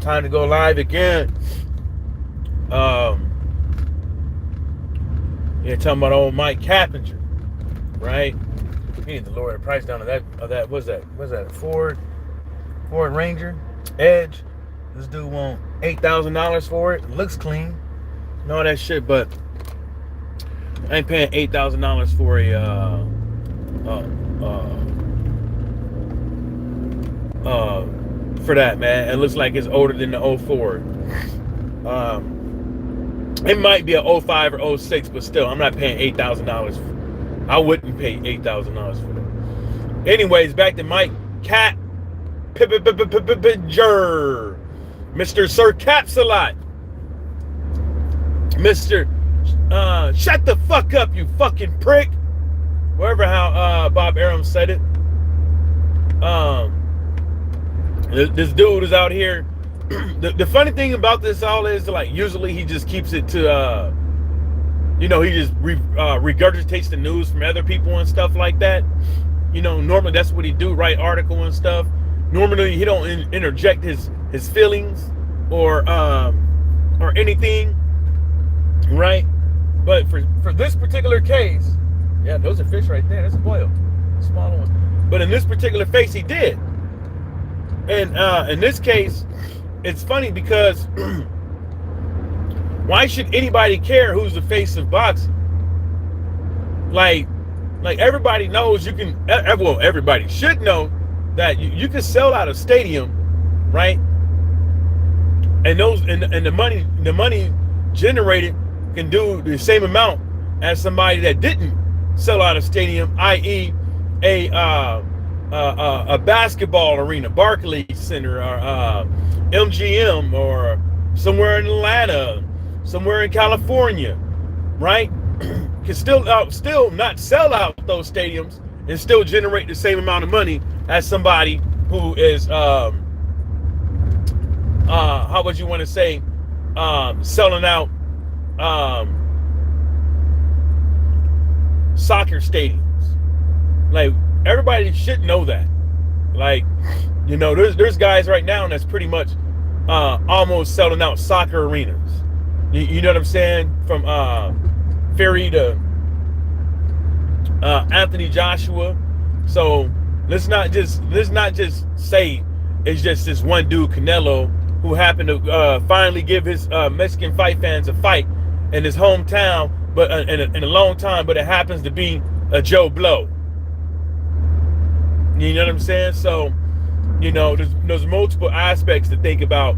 Time to go live again. Yeah, talking about old Mike Coppinger, right? We need to lower the price down of that. What's that? Ford Ranger Edge. This dude want $8,000 for it. It looks clean and all that shit, but I ain't paying $8,000 for a for that, man. It looks like it's older than the '04. It might be a '05 or '06, but still, I'm not paying $8,000. I wouldn't pay $8,000 for that. Anyways, back to Mike Cat Pippinger, Mr. Sir Capsulot, Mr. Shut the fuck up, you fucking prick. Whatever how Bob Arum said it. This dude is out here. The funny thing about this all is, like, usually he just keeps it to he just regurgitates the news from other people and stuff like that. Normally that's what he do, write article and stuff. Normally he don't interject his feelings or anything, right? But for this particular case, yeah, those are fish right there. That's a boil, smaller one. But in this particular case, he did. And in this case, it's funny because why should anybody care who's the face of boxing? Like everybody knows you can. Well, everybody should know that you can sell out a stadium, right? And the money generated can do the same amount as somebody that didn't sell out a stadium, i.e., a basketball arena, Barclays Center, or MGM, or somewhere in Atlanta, somewhere in California, right? Can still not sell out those stadiums and still generate the same amount of money as somebody who is how would you want to say, selling out soccer stadiums. Like, everybody should know that. Like, there's guys right now that's pretty much almost selling out soccer arenas. You know what I'm saying? From Ferry to Anthony Joshua. So let's not just say it's just this one dude, Canelo, who happened to finally give his Mexican fight fans a fight in his hometown, but in a long time. But it happens to be a Joe Blow. You know what I'm saying? So, there's multiple aspects to think about.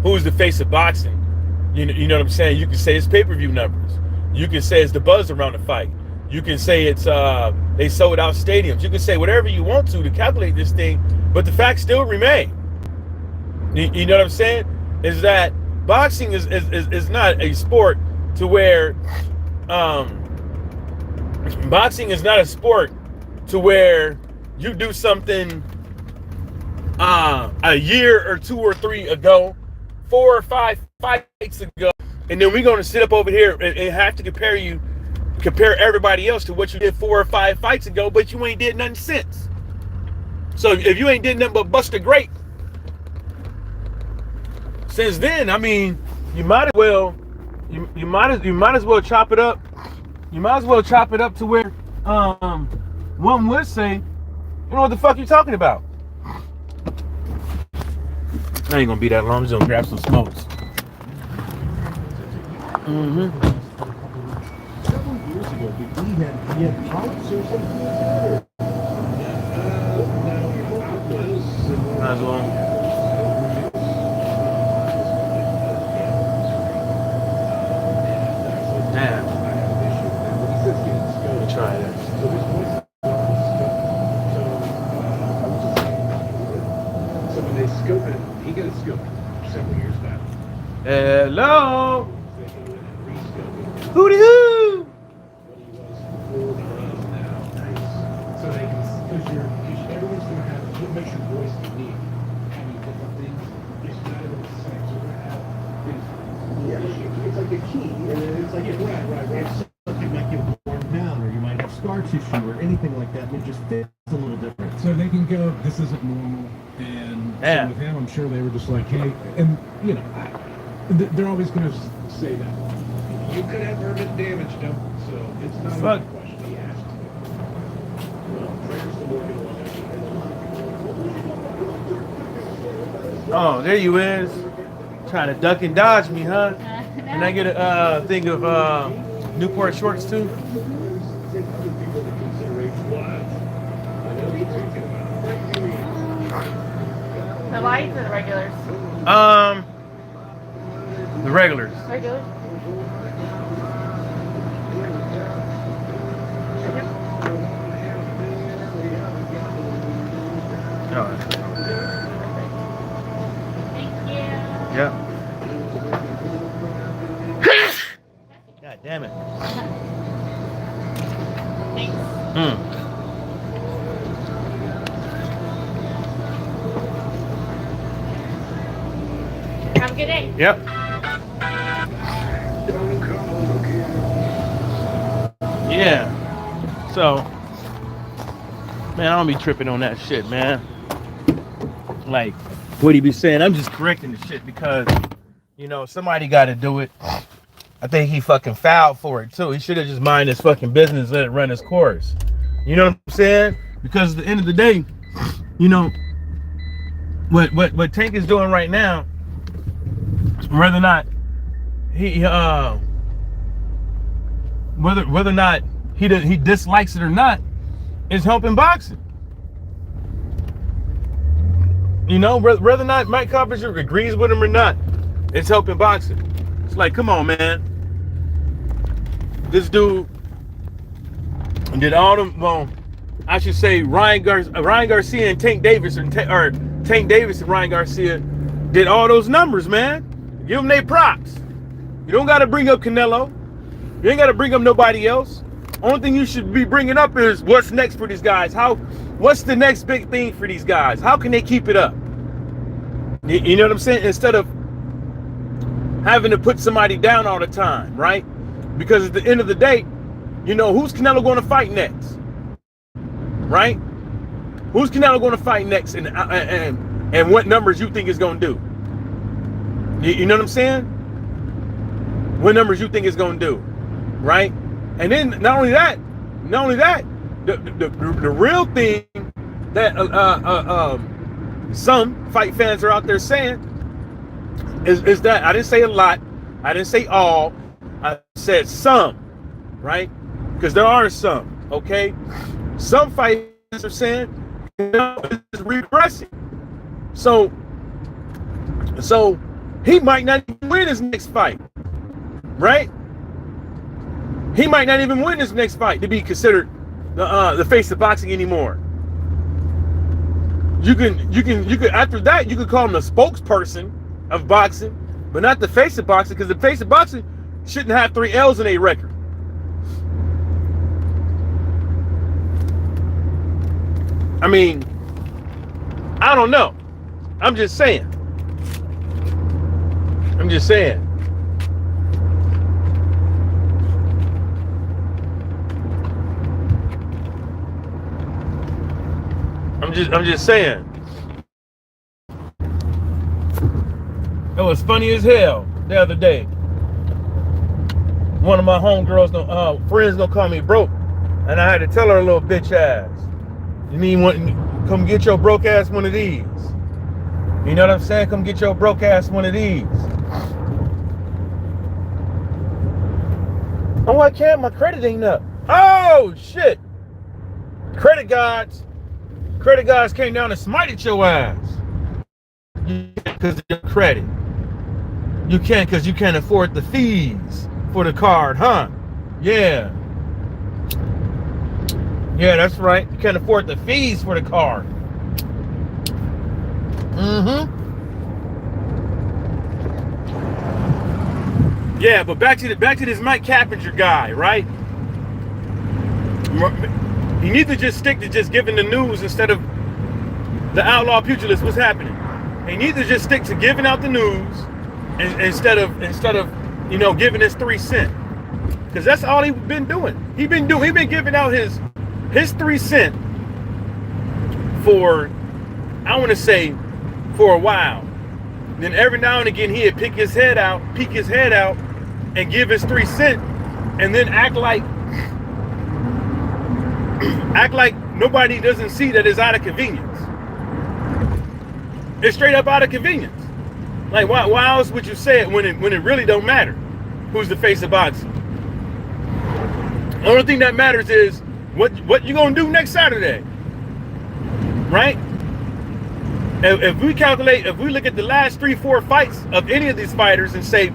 Who's the face of boxing? You know what I'm saying? You can say it's pay-per-view numbers. You can say it's the buzz around the fight. You can say it's they sold out stadiums. You can say whatever you want to calculate this thing, but the fact still remain. You know what I'm saying? Is that boxing is not a sport to where boxing is not a sport to where you do something a year or 2 or 3 ago, 4 or 5 fights ago, and then we're going to sit up over here and have to compare everybody else to what you did 4 or 5 fights ago, but you ain't did nothing since. So if you ain't did nothing but bust a grape since then, I mean, you might as well chop it up. You might as well chop it up to where one would say, you know what the fuck you talking about. I ain't gonna be that long. I'm just gonna grab some smokes. Several years ago, he had polyps or something. Might as well. Damn. Let me try that. So when they scope it, he got a scope several years back. Hello. Hooty hoo. So they can, because everyone's going to have, what makes your voice unique? Having different things, it's not even the same. So we're going to have things. Yeah. It's like a key. It's like, right. It's something like you've worn down, or you might have scar tissue, or anything like that, and it just fits a little different. So they can go, this isn't normal, and Yeah. So with him, I'm sure they were just like, hey, and you know, they're always going to say that. You could have permanent damage done, so it's not Fuck. a question he asked. Well, Trey's still working along that. Oh, there you is. Trying to duck and dodge me, huh? Can I get a thing of Newport shorts too? The lights or the regulars? The regulars. Regulars? All right. Thank you. Yeah. God damn it. Thanks. Have a good day. Yep. Yeah. So, man, I don't be tripping on that shit, man. Like, what he be saying? I'm just correcting the shit because, you know, somebody got to do it. I think he fucking fouled for it too. He should have just mind his fucking business, let it run its course. You know what I'm saying? Because at the end of the day, you know, what Tank is doing right now, whether or not whether or not he dislikes it or not, is helping boxing. You know, whether or not Mike Coppinger agrees with him or not, it's helping boxing. It's like, come on, man. This dude did all them. Well, I should say Ryan Garcia and Tank Davis, or Tank Davis and Ryan Garcia did all those numbers, man. Give them their props. You don't got to bring up Canelo. You ain't got to bring up nobody else. Only thing you should be bringing up is what's next for these guys. What's the next big thing for these guys? How can they keep it up? You know what I'm saying? Instead of having to put somebody down all the time, right? Because at the end of the day, you know, who's Canelo going to fight next? Right? Who's Canelo going to fight next, and what numbers you think is going to do? You know what I'm saying? What numbers you think is going to do, right? And then not only that, the real thing that some fight fans are out there saying is that I didn't say a lot, I didn't say all, I said some, right? Because there are some, okay? Some fight fans are saying, you know, it's regressing. So he might not even win his next fight, right? He might not even win his next fight to be considered the face of boxing anymore. You can after that you could call him the spokesperson of boxing, but not the face of boxing, because the face of boxing shouldn't have 3 L's in a record. I mean, I don't know. I'm just saying. I'm just saying. It was funny as hell the other day. One of my homegirls, friends, gonna call me broke, and I had to tell her a little bitch ass. You mean come get your broke ass one of these? You know what I'm saying? Come get your broke ass one of these. Oh, I can't. My credit ain't up. Oh shit! Credit gods came down and smited your ass. Because of your credit. You can't because you can't afford the fees for the card, huh? Yeah. Yeah, that's right. You can't afford the fees for the card. Yeah, but back to this Mike Coppinger guy, right? You need to just stick to just giving the news instead of the outlaw pugilist. What's happening? He needs to just stick to giving out the news instead of you know, giving his 3 cents, because that's all he's been doing. He's been giving out his 3 cents for, I want to say, for a while. Then every now and again he'd peek his head out, and give his 3 cents, and then act like nobody doesn't see that it's out of convenience. It's straight up out of convenience. Like why else would you say it when it really don't matter who's the face of boxing? The only thing that matters is what you gonna do next Saturday, right? If we look at the last 3-4 fights of any of these fighters and say,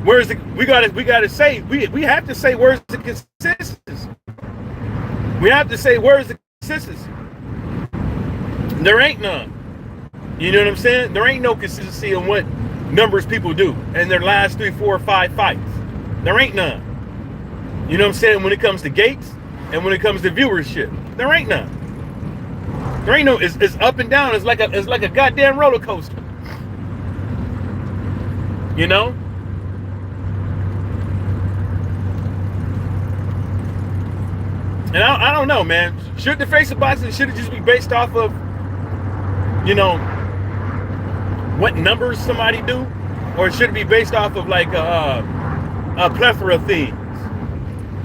where's the we have to say where's the consistency? We have to say where's the consistency? There ain't none. You know what I'm saying? There ain't no consistency on what numbers people do in their last 3, 4, 5 fights. There ain't none. You know what I'm saying? When it comes to gates and when it comes to viewership, there ain't none. There ain't no. It's up and down. It's like a goddamn roller coaster. You know. And I don't know, man. Should the face of boxing should it just be based off of, you know, what numbers somebody do, or should it be based off of like a plethora of things?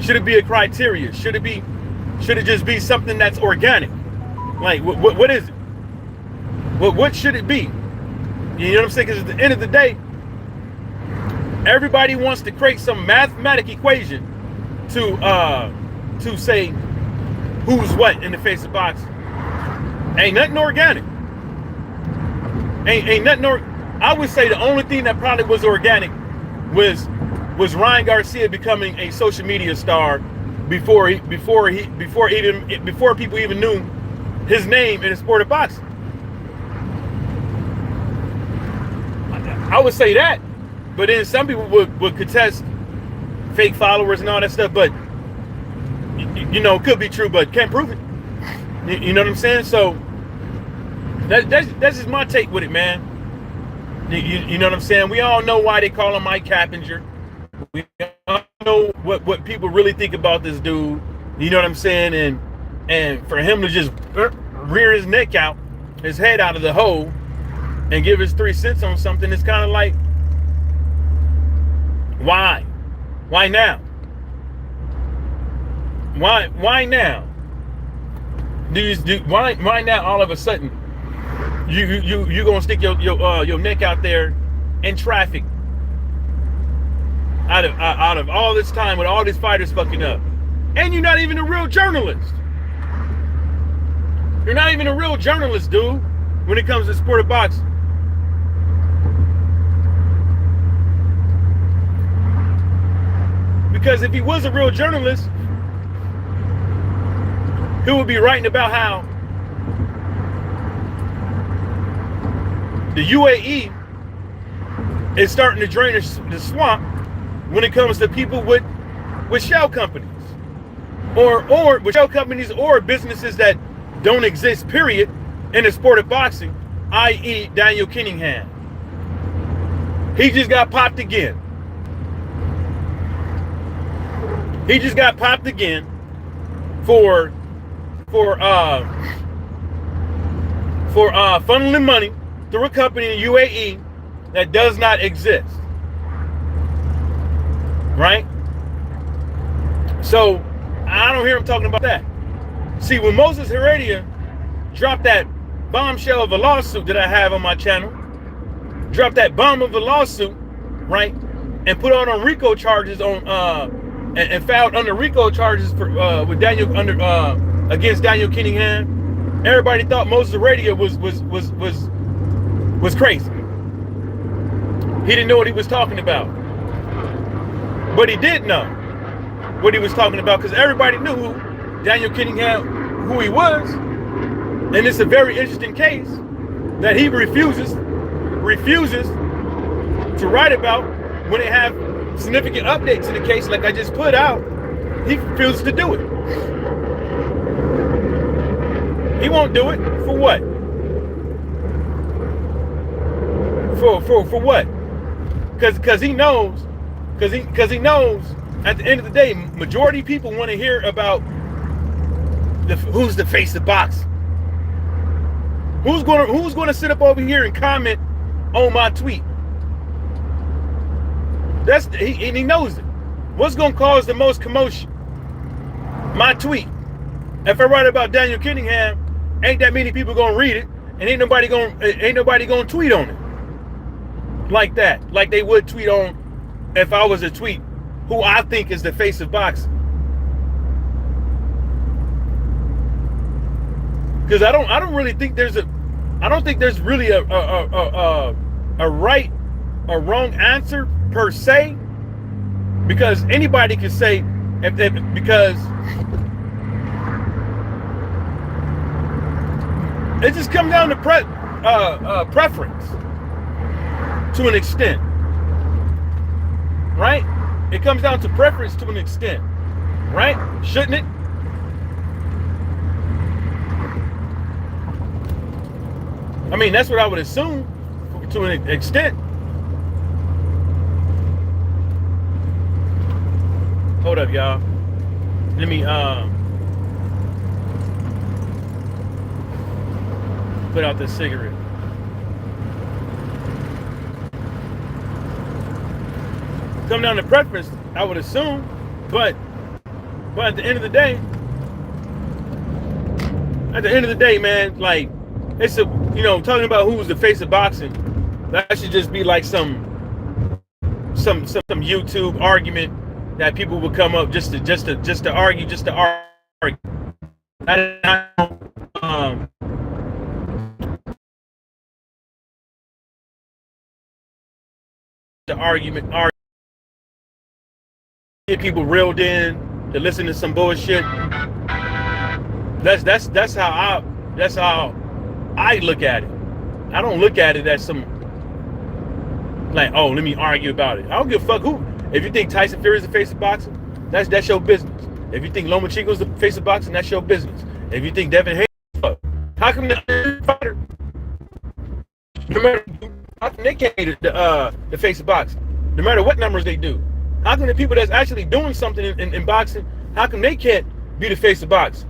Should it be a criteria? Should it just be something that's organic? Like what is it? What should it be? You know what I'm saying? Because at the end of the day, everybody wants to create some mathematic equation to say who's what in the face of boxing. Ain't nothing organic. Ain't nothing. I would say the only thing that probably was organic was Ryan Garcia becoming a social media star before people even knew his name in the sport of boxing. I would say that, but then some people would contest fake followers and all that stuff. But you know, it could be true, but can't prove it. You know what I'm saying? So that's just my take with it, man. You know what I'm saying? We all know why they call him Mike Coppinger. We all know what people really think about this dude. You know what I'm saying? And for him to just rear his neck out, his head out of the hole, and give his 3 cents on something, it's kind of like, why? Why now? Why now? Why now all of a sudden you gonna stick your neck out there in traffic out of all this time with all these fighters fucking up, and you're not even a real journalist. You're not even a real journalist, dude, when it comes to the sport of boxing. Because if he was a real journalist, he would be writing about how the UAE is starting to drain the swamp when it comes to people with shell companies, or with shell companies or businesses that don't exist, period, in the sport of boxing, i.e. Daniel Cunningham. He just got popped again. He just got popped again for funneling money through a company in UAE that does not exist. Right? So I don't hear him talking about that. See, when Moses Heredia dropped that bombshell of a lawsuit that I have on my channel, dropped that bomb of a lawsuit, right, and put on RICO charges on and filed under RICO charges for with Daniel against Daniel Cunningham, everybody thought Moses Heredia was crazy. He didn't know what he was talking about, but he did know what he was talking about, because everybody knew who Daniel Cunningham, who he was. And it's a very interesting case that he refuses to write about when they have significant updates in the case, like I just put out. He refuses to do it. He won't do it. For what? For what? Because he knows at the end of the day, majority of people want to hear about who's the face of boxing. Who's gonna sit up over here and comment on my tweet? He knows it. What's gonna cause the most commotion? My tweet. If I write about Daniel Cunningham, ain't that many people gonna read it, and ain't nobody gonna tweet on it like that, like they would tweet on if I was a tweet who I think is the face of boxing. Because I don't really think there's really a right or wrong answer per se, because anybody can say because it just comes down to preference to an extent, right? It comes down to preference to an extent, right? Shouldn't it? I mean, that's what I would assume to an extent. Hold up, y'all. Let me put out this cigarette. Come down to preference, I would assume, but at the end of the day, man, like, it's talking about who's the face of boxing, that should just be like some YouTube argument that people would come up just to argue, the argument, get people reeled in to listen to some bullshit. That's how I look at it. I don't look at it as some, like, oh, let me argue about it. I don't give a fuck who. If you think Tyson Fury is the face of boxing, that's your business. If you think Lomachenko is the face of boxing, that's your business. If you think Devin Haney, how come the fighter, no matter how come they can't be the face of boxing, no matter what numbers they do? How come the people that's actually doing something in boxing, how come they can't be the face of boxing?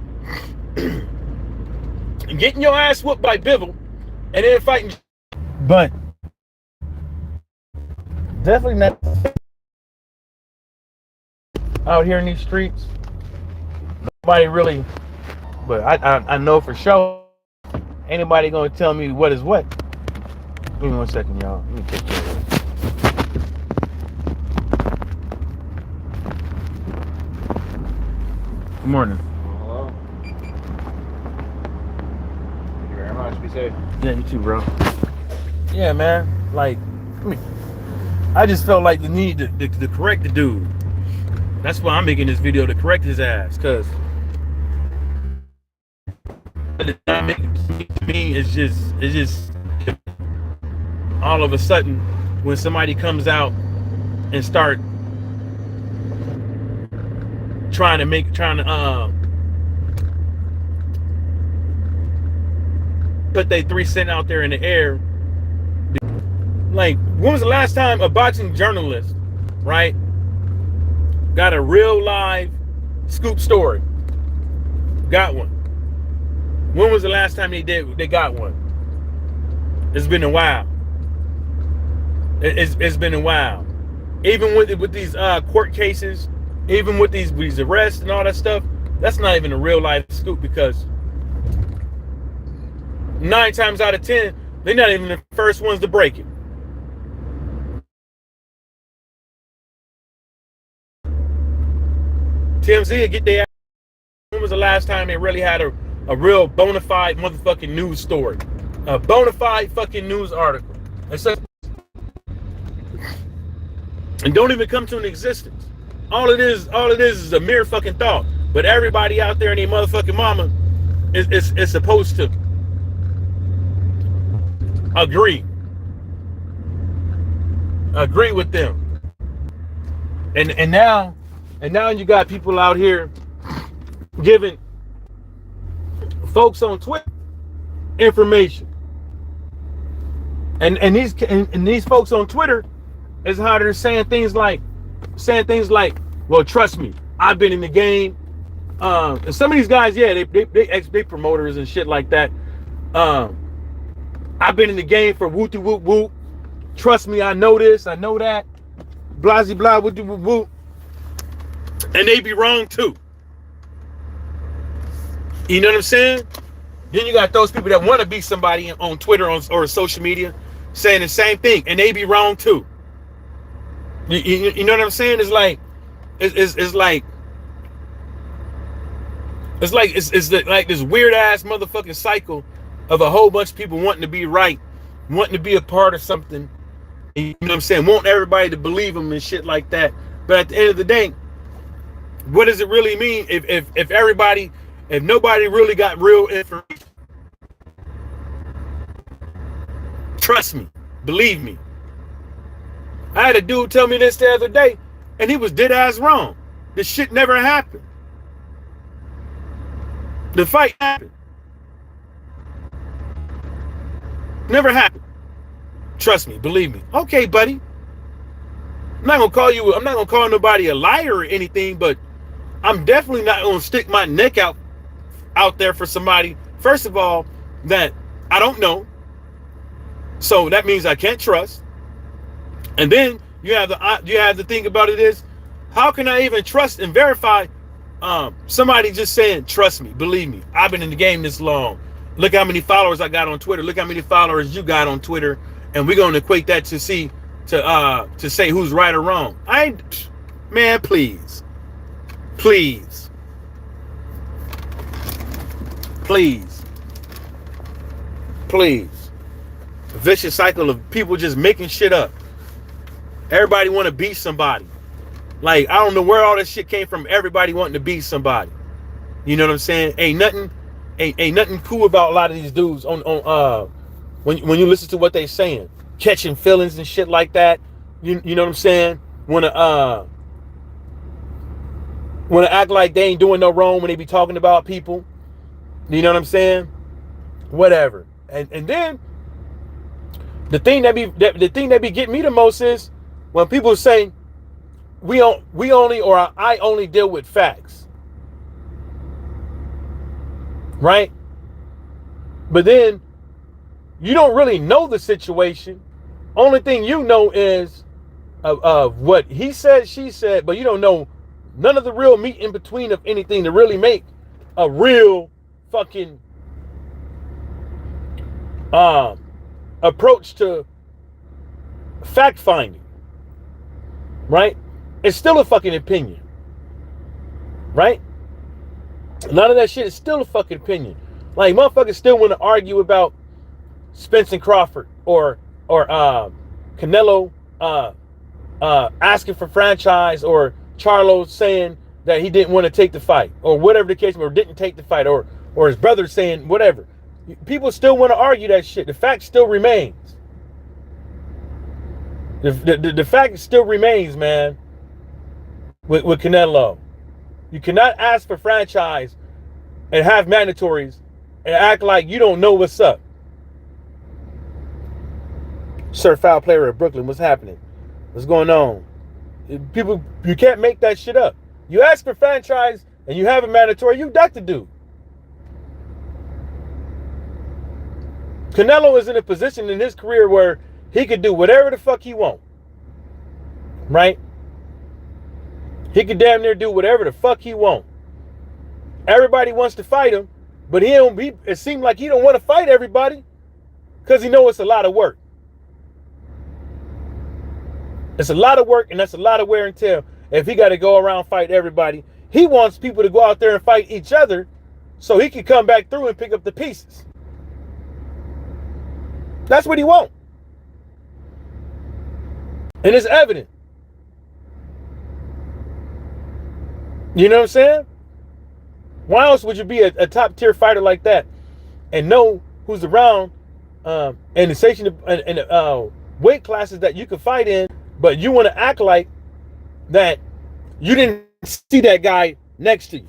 And getting your ass whooped by Bivol and then fighting, but definitely not out here in these streets. Nobody really, but I know for sure anybody gonna tell me what is what. Give me 1 second, y'all. Let me take care of it. Good morning. Hello. Thank you very much. Be safe. Yeah, you too, bro. Yeah, man. Like, I just felt like the need to correct the dude. That's why I'm making this video, to correct his ass, because the dynamic to me is just all of a sudden when somebody comes out and start trying to put their 3 cents out there in the air. Like, when was the last time a boxing journalist, right, got a real live scoop story? Got one. When was the last time they got one? It's been a while. It's been a while. Even with these court cases, even with these arrests and all that stuff, that's not even a real life scoop, because 9 times out of 10, they're not even the first ones to break it. TMZ will get their ass. When was the last time they really had a real bona fide motherfucking news story? A bona fide fucking news article. And don't even come to an existence. All it is a mere fucking thought. But everybody out there in their motherfucking mama is supposed to agree with them. And now you got people out here giving folks on Twitter information. And these folks on Twitter is how they're saying things like, well, trust me, I've been in the game. And some of these guys, yeah, they promoters and shit like that. I've been in the game for whoop whoop whoop. Trust me, I know this, I know that. Blasey blah whoop whoop whoop. And they be wrong too. You know what I'm saying? Then you got those people that want to be somebody on Twitter or social media saying the same thing, and they be wrong too. You know what I'm saying? It's like it's like this weird ass motherfucking cycle of a whole bunch of people wanting to be right, wanting to be a part of something. You know what I'm saying? Want everybody to believe them and shit like that. But at the end of the day, what does it really mean if nobody really got real information? Trust me, believe me. I had a dude tell me this the other day, and he was dead ass wrong. This shit never happened. The fight happened. Never happened. Trust me, believe me. Okay, buddy. I'm not gonna call nobody a liar or anything, but I'm definitely not gonna stick my neck out there for somebody, first of all, that I don't know. So that means I can't trust. And then you have to think about it is, how can I even trust and verify somebody just saying, trust me, believe me, I've been in the game this long. Look how many followers I got on Twitter. Look how many followers you got on Twitter. And we're going to equate that to say who's right or wrong. Man, please. Please. Please. Please. A vicious cycle of people just making shit up. Everybody want to beat somebody. Like, I don't know where all this shit came from. Everybody wanting to beat somebody. You know what I'm saying? Ain't nothing cool about a lot of these dudes when you listen to what they saying. Catching feelings and shit like that. You know what I'm saying? Wanna act like they ain't doing no wrong when they be talking about people. You know what I'm saying? Whatever. And then the thing that be getting me the most is when people say I only deal with facts. Right? But then you don't really know the situation. Only thing you know is of what he said, she said, but you don't know none of the real meat in between of anything to really make a real fucking approach to fact finding. Right? It's still a fucking opinion. Right? None of that shit is still a fucking opinion. Like, motherfuckers still want to argue about Spence and Crawford or Canelo asking for franchise, or Charlo saying that he didn't want to take the fight, or whatever the case, or didn't take the fight, or his brother saying whatever. People still want to argue that shit. The fact still remains. The fact still remains, man, with Canelo. You cannot ask for franchise and have mandatories and act like you don't know what's up. Certified player of Brooklyn, what's happening? What's going on? People, you can't make that shit up. You ask for franchise and you have a mandatory, you got to do. Canelo is in a position in his career where he could do whatever the fuck he wants. Right? He could damn near do whatever the fuck he wants. Everybody wants to fight him, but it seems like he don't want to fight everybody because he knows it's a lot of work. It's a lot of work, and that's a lot of wear and tear if he got to go around fight everybody. He wants people to go out there and fight each other so he can come back through and pick up the pieces. That's what he wants. And it's evident. You know what I'm saying? Why else would you be a top tier fighter like that and know who's around and the station and weight classes that you can fight in, but you want to act like that you didn't see that guy next to you?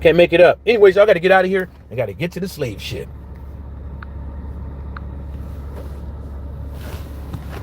Can't make it up. Anyways, y'all got to get out of here. I got to get to the slave ship.